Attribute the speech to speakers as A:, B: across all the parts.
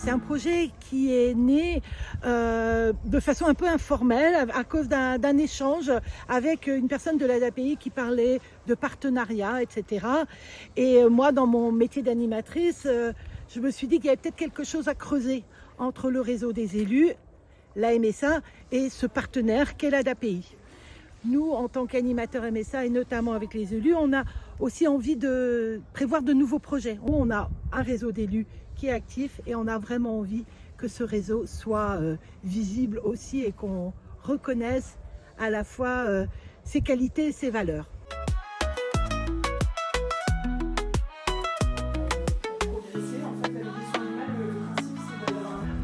A: C'est un projet qui est né de façon un peu informelle à cause d'un échange avec une personne de l'ADAPI qui parlait de partenariat, etc. Et moi, dans mon métier d'animatrice, je me suis dit qu'il y avait peut-être quelque chose à creuser entre le réseau des élus, la MSA et ce partenaire qu'est l'ADAPI. Nous, en tant qu'animateurs MSA et notamment avec les élus, on a aussi envie de prévoir de nouveaux projets. On a un réseau d'élus qui est actif et on a vraiment envie que ce réseau soit visible aussi et qu'on reconnaisse à la fois ses qualités et ses valeurs.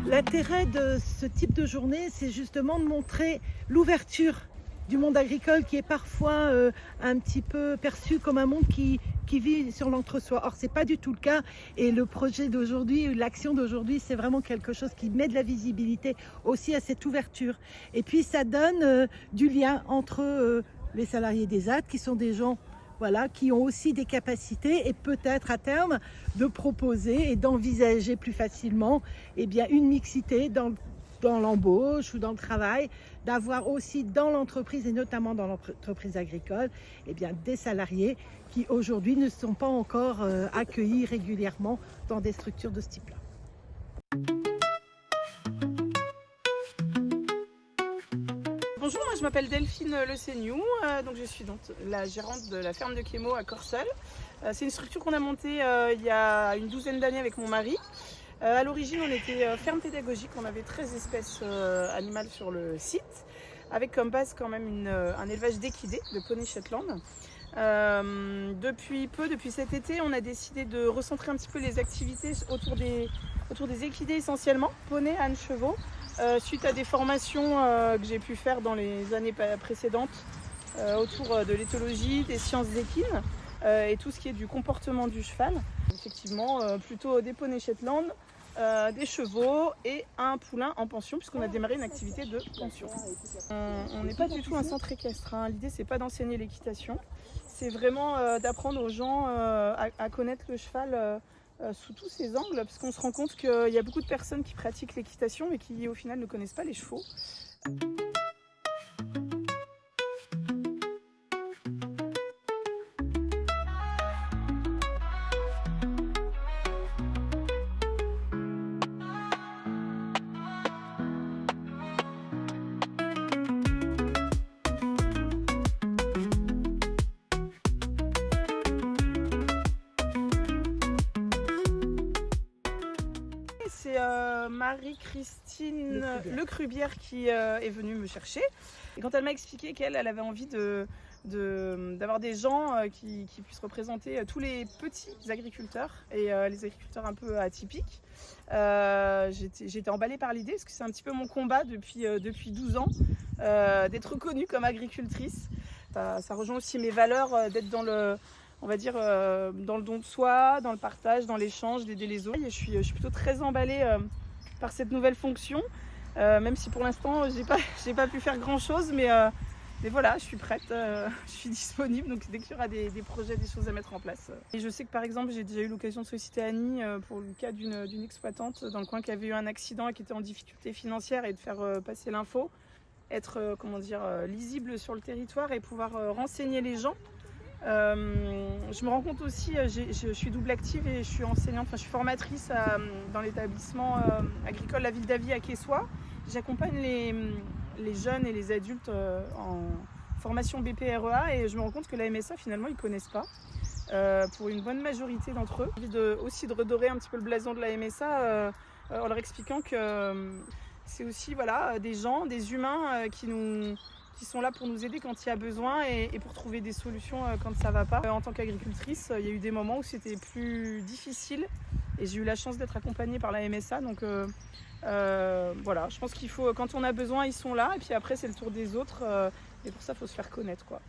A: L'intérêt de ce type de journée, c'est justement de montrer l'ouverture du monde agricole qui est parfois un petit peu perçu comme un monde qui vit sur l'entre-soi. Or, ce n'est pas du tout le cas. Et le projet d'aujourd'hui, l'action d'aujourd'hui, c'est vraiment quelque chose qui met de la visibilité aussi à cette ouverture. Et puis, ça donne du lien entre les salariés des ZAD, qui sont des gens qui ont aussi des capacités et peut-être à terme de proposer et d'envisager plus facilement une mixité dans l'embauche ou dans le travail, d'avoir aussi dans l'entreprise et notamment dans l'entreprise agricole des salariés qui aujourd'hui ne sont pas encore accueillis régulièrement dans des structures de ce type-là.
B: Bonjour, moi je m'appelle Delphine Le Seignou, donc je suis donc la gérante de la ferme de Kémo à Corseul. C'est une structure qu'on a montée il y a une douzaine d'années avec mon mari. À l'origine, on était ferme pédagogique, on avait 13 espèces animales sur le site, avec comme base quand même un élevage d'équidés, de poney Shetland. Depuis cet été, on a décidé de recentrer un petit peu les activités autour des équidés essentiellement, poney, ânes, chevaux, suite à des formations que j'ai pu faire dans les années précédentes autour de l'éthologie, des sciences équines et tout ce qui est du comportement du cheval. Effectivement, plutôt des poneys Shetland, des chevaux et un poulain en pension, puisqu'on a démarré une activité de pension. On n'est pas du tout un centre équestre, hein. L'idée, c'est pas d'enseigner l'équitation, c'est vraiment d'apprendre aux gens à connaître le cheval sous tous ses angles, parce qu'on se rend compte qu'il y a beaucoup de personnes qui pratiquent l'équitation mais qui au final ne connaissent pas les chevaux. C'est Marie-Christine Lecrubière qui est venue me chercher. Et quand elle m'a expliqué qu'elle avait envie d'avoir des gens qui puissent représenter tous les petits agriculteurs et les agriculteurs un peu atypiques, j'étais emballée par l'idée, parce que c'est un petit peu mon combat depuis 12 ans, d'être reconnue comme agricultrice. Ça rejoint aussi mes valeurs d'être dans le don de soi, dans le partage, dans l'échange, d'aider les autres. Et je suis plutôt très emballée par cette nouvelle fonction, même si pour l'instant j'ai pas pu faire grand chose, mais voilà, je suis prête, je suis disponible, donc dès qu'il y aura des projets, des choses à mettre en place. Et je sais que par exemple, j'ai déjà eu l'occasion de solliciter Annie pour le cas d'une exploitante dans le coin qui avait eu un accident et qui était en difficulté financière, et de faire passer l'info, être lisible sur le territoire et pouvoir renseigner les gens. Je me rends compte aussi, je suis double active et je suis enseignante, je suis formatrice dans l'établissement agricole La Ville d'Avie à Quessoy. J'accompagne les jeunes et les adultes en formation BPREA, et je me rends compte que la MSA finalement ils connaissent pas, pour une bonne majorité d'entre eux. J'ai envie aussi de redorer un petit peu le blason de la MSA en leur expliquant que c'est aussi des gens, des humains qui sont là pour nous aider quand il y a besoin et pour trouver des solutions quand ça va pas. En tant qu'agricultrice, il y a eu des moments où c'était plus difficile et j'ai eu la chance d'être accompagnée par la MSA. Donc je pense qu'il faut, quand on a besoin, ils sont là, et puis après c'est le tour des autres, et pour ça il faut se faire connaître, quoi.